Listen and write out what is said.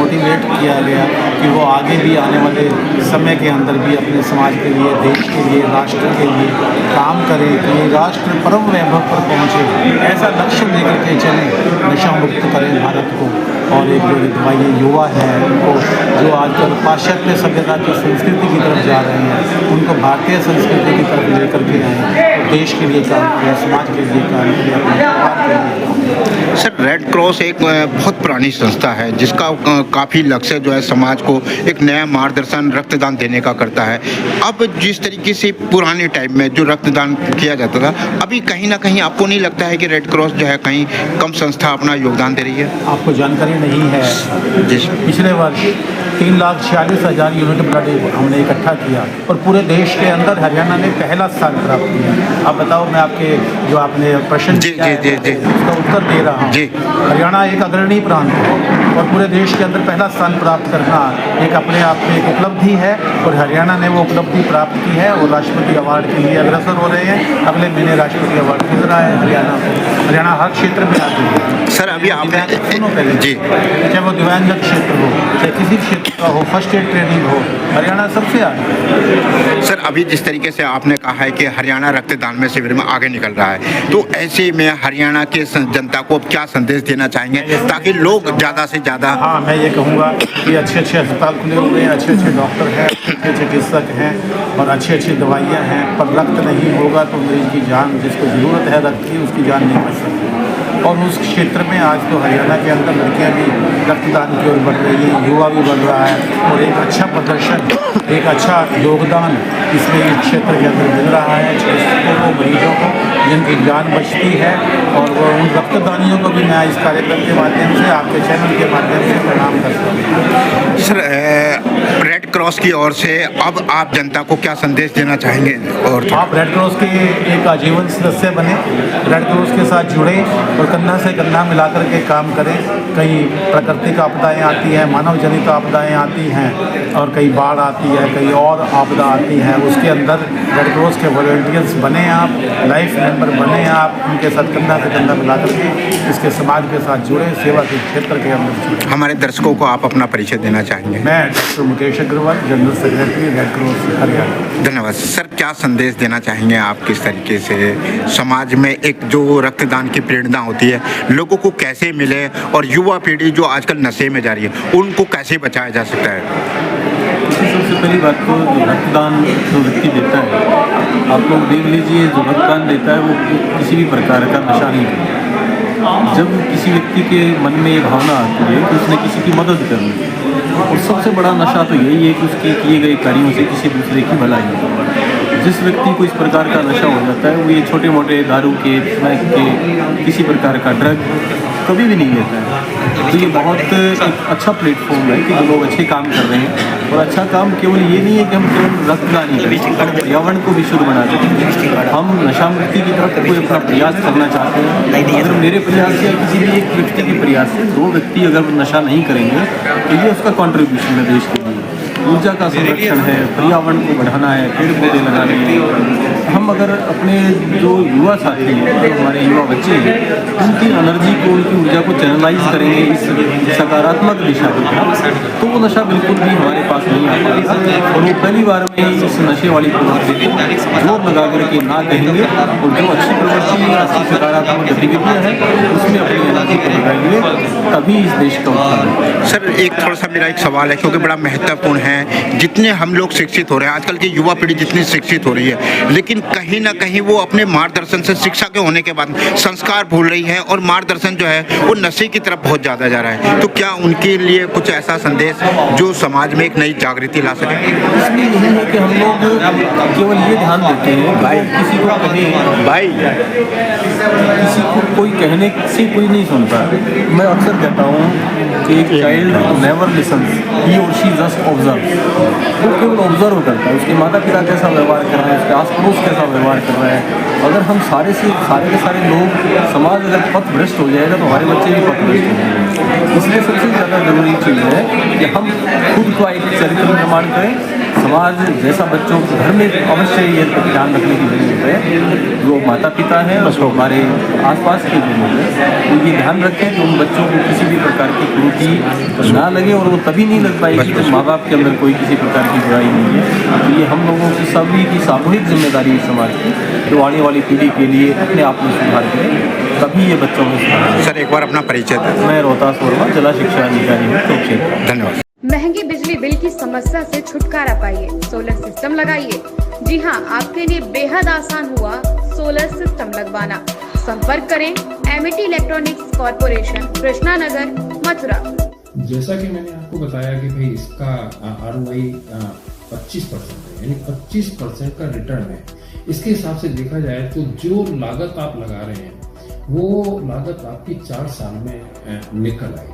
Motivate किया गया कि वो आगे भी आने वाले समय के अंदर भी अपने समाज के लिए, देश के लिए, राष्ट्र के लिए काम करें कि ये राष्ट्र परम वैभव पर पहुँचे। ऐसा लक्ष्य लेकर के चलें, नशा मुक्त करें भारत को। और एक जो विधवाई युवा है उनको, जो आजकल पाश्चात्य सभ्यता की संस्कृति की तरफ जा रहे हैं, उनको भारतीय संस्कृति की तरफ लेकर के आएँ, देश के लिए काम करें, समाज के लिए काम करें, अपने परिवार के लिए काम करें। सर, रेड क्रॉस एक बहुत पुरानी संस्था है जिसका काफ़ी लक्ष्य जो है समाज को एक नया मार्गदर्शन रक्तदान देने का करता है। अब जिस तरीके से पुराने टाइम में जो रक्तदान किया जाता था, अभी कहीं ना कहीं आपको नहीं लगता है कि रेड क्रॉस जो है कहीं कम संस्था अपना योगदान दे रही है? आपको जानकारी नहीं है, पिछले वर्ष 3,46,000 यूनिट ब्लड हमने इकट्ठा किया और पूरे देश के अंदर हरियाणा ने पहला स्थान प्राप्त किया। अब बताओ, मैं आपके जो आपने प्रश्न किया है उसका उत्तर दे रहा हूँ। हरियाणा एक अग्रणी प्रांत है और पूरे देश के अंदर पहला स्थान प्राप्त करना एक अपने आप में एक उपलब्धि है और हरियाणा ने वो उपलब्धि प्राप्त की है और राष्ट्रपति अवार्ड के लिए अग्रसर हो रहे हैं। अगले महीने राष्ट्रपति अवार्ड मिल रहा है हरियाणा को। हरियाणा हर क्षेत्र में आगे है। सर, अभी आपने जी, चाहे वो दिव्यांग क्षेत्र हो, चाहे किसी क्षेत्र का हो, फर्स्ट एड ट्रेनिंग हो, हरियाणा सबसे आगे। सर, अभी जिस तरीके से आपने कहा है कि हरियाणा रक्तदान में शिविर में आगे निकल रहा है, तो ऐसे में हरियाणा के जनता को क्या संदेश देना चाहेंगे ताकि लोग ज़्यादा से ज़्यादा? हाँ, मैं ये कहूँगा कि अच्छे अच्छे अस्पताल खुले हुए हैं, अच्छे अच्छे डॉक्टर हैं, अच्छे चिकित्सक हैं और अच्छी अच्छी दवाइयाँ हैं, पर रक्त नहीं होगा तो मरीज की जान, जिसको ज़रूरत है रक्त की, उसकी जान नहीं बच सकती। और उस क्षेत्र में आज तो हरियाणा के अंदर लड़कियाँ भी रक्तदान की ओर बढ़ रही हैं, युवा भी बढ़ रहा है और एक अच्छा प्रदर्शन, एक अच्छा योगदान इसमें इस क्षेत्र के अंदर मिल रहा है चिकित्सकों को, मरीजों को, जिनकी जान बचती है। और वो उन रक्तदानियों को भी मैं इस कार्यक्रम के माध्यम से, आपके चैनल के माध्यम से प्रणाम करता हूँ। सर, रेड क्रॉस की ओर से अब आप जनता को क्या संदेश देना चाहेंगे? और आप रेड क्रॉस के एक आजीवन सदस्य बने, रेड क्रॉस के साथ जुड़े और कंधा से कंधा मिलाकर के काम करें। कई प्राकृतिक आपदाएं आती हैं, मानव जनित आपदाएं आती हैं और कई बाढ़ आती है, कई और आपदा आती है, उसके अंदर रेड क्रॉस के वॉलंटियर्स बने आप, लाइफ मेंबर बने आप, उनके साथ कंधा से कंधा मिलाकर के इसके समाज के साथ जुड़े, सेवा के क्षेत्र के अंदर जुड़े। हमारे दर्शकों को आप अपना परिचय देना चाहेंगे? मैं doctor Mukesh Agrawal, general secretary red cross Haryana. धन्यवाद सर। क्या संदेश देना चाहेंगे आप किस तरीके से समाज में एक जो रक्तदान की प्रेरणा होती है लोगों को कैसे मिले और युवा पीढ़ी जो आजकल नशे में जा रही है उनको कैसे बचाया जा सकता है? सबसे पहली बात तो रक्तदान जो व्यक्ति देता है, आप लोग देख लीजिए, जो रक्तदान देता है वो किसी भी प्रकार का नशा नहीं करता। जब किसी व्यक्ति के मन में ये भावना आती है कि उसने किसी की मदद करनी है, और सबसे बड़ा नशा तो यही है कि उसके किए गए कार्यों से किसी दूसरे की भलाई हो। जिस व्यक्ति को इस प्रकार का नशा हो जाता है वो ये छोटे मोटे दारू के, स्मैक के, किसी प्रकार का ड्रग कभी भी नहीं लेता है। तो ये बहुत एक अच्छा प्लेटफॉर्म है कि जो लोग अच्छे काम कर रहे हैं, और अच्छा काम केवल ये नहीं है कि हम केवल रक्तदान ही करें, पर्यावरण को भी शुद्ध बना दें। हम नशा मुक्ति की तरफ कोई अपना प्रयास करना चाहते हैं, अगर मेरे प्रयास या किसी भी एक व्यक्ति के प्रयास से 2 व्यक्ति अगर नशा नहीं करेंगे तो ये उसका कॉन्ट्रीब्यूशन है देश के लिए। ऊर्जा का संरक्षण है, पर्यावरण को बढ़ाना है, पेड़ पौधे लगाने हैं। हम अगर अपने जो युवा साथी हैं, जो हमारे युवा बच्चे हैं, उनकी एनर्जी को, उनकी ऊर्जा को चैनलाइज करेंगे इस सकारात्मक दिशा की तरफ, तो वो नशा बिल्कुल भी हमारे पास नहीं आ पाएगा। और वो पहली बार में इस नशे वाली प्रवृत्ति को जोर लगा करके ना कहेंगे और जो अच्छी प्रवृत्ति या अच्छी सकारात्मक गतिविधियाँ हैं उसमें अपनी एनर्जी को लगाएंगे, तभी इस देश का उत्थान है। सर, एक थोड़ा सा मेरा एक सवाल है क्योंकि बड़ा महत्वपूर्ण है। जितने हम लोग शिक्षित हो रहे हैं, आजकल की युवा पीढ़ी जितनी शिक्षित हो रही है, लेकिन कहीं ना कहीं वो अपने मार्गदर्शन से, शिक्षा के होने के बाद संस्कार भूल रही है और मार्गदर्शन जो है वो नशे की तरफ बहुत ज़्यादा जा रहा है। तो क्या उनके लिए कुछ ऐसा संदेश जो समाज में एक नई जागृति ला सके? इसलिए यही है कि हम लोग केवल ये ध्यान देते हैं कि किसी को किसी को कोई कहने से कोई नहीं सुनता। मैं अक्सर कहता हूँ कि एक चाइल्ड नेवर लिसन्स, ही और शी जस्ट ऑब्जर्व। वो केवल ऑब्जर्व करता है, उसके माता पिता कैसा व्यवहार कर रहे हैं, उसके आस पड़ोस कैसा व्यवहार कर रहे हैं। अगर हम सारे के सारे लोग, समाज अगर पथ भ्रष्ट हो जाएगा तो हमारे बच्चे भी पथ भ्रष्ट हो जाएंगे। इसलिए सबसे ज़्यादा जरूरी चीज़ है कि हम खुद का एक चरित्र निर्माण करें समाज जैसा बच्चों को घर में अवश्य ये ध्यान रखने की जरूरत है। जो माता पिता हैं और जो हमारे आसपास के जो लोग हैं वो ये ध्यान रखें कि उन बच्चों को किसी भी प्रकार की कुरीति ना लगे, और वो तभी नहीं लग पाएगी जब माँ बाप के अंदर कोई किसी प्रकार की बुराई नहीं है। तो ये हम लोगों की सभी की सामूहिक जिम्मेदारी है समाज की, जो आने वाली पीढ़ी के लिए अपने आप में सुधार करें, तभी ये बच्चों में सुधार। सर एक बार अपना परिचय दें। मैं रोहतास वर्मा जिला शिक्षा अधिकारी हूँ चौक क्षेत्र। धन्यवाद। महंगी बिजली बिल की समस्या से छुटकारा पाइए, सोलर सिस्टम लगाइए। जी हां, आपके लिए बेहद आसान हुआ सोलर सिस्टम लगवाना। संपर्क करें MET electronics corporation, Krishna Nagar, Mathura. जैसा कि मैंने आपको बताया कि भाई इसका ROI 25% है, यानी 25% का रिटर्न है। इसके हिसाब से देखा जाए तो जो लागत आप लगा रहे हैं वो लागत आपकी 4 साल में निकल आएगी।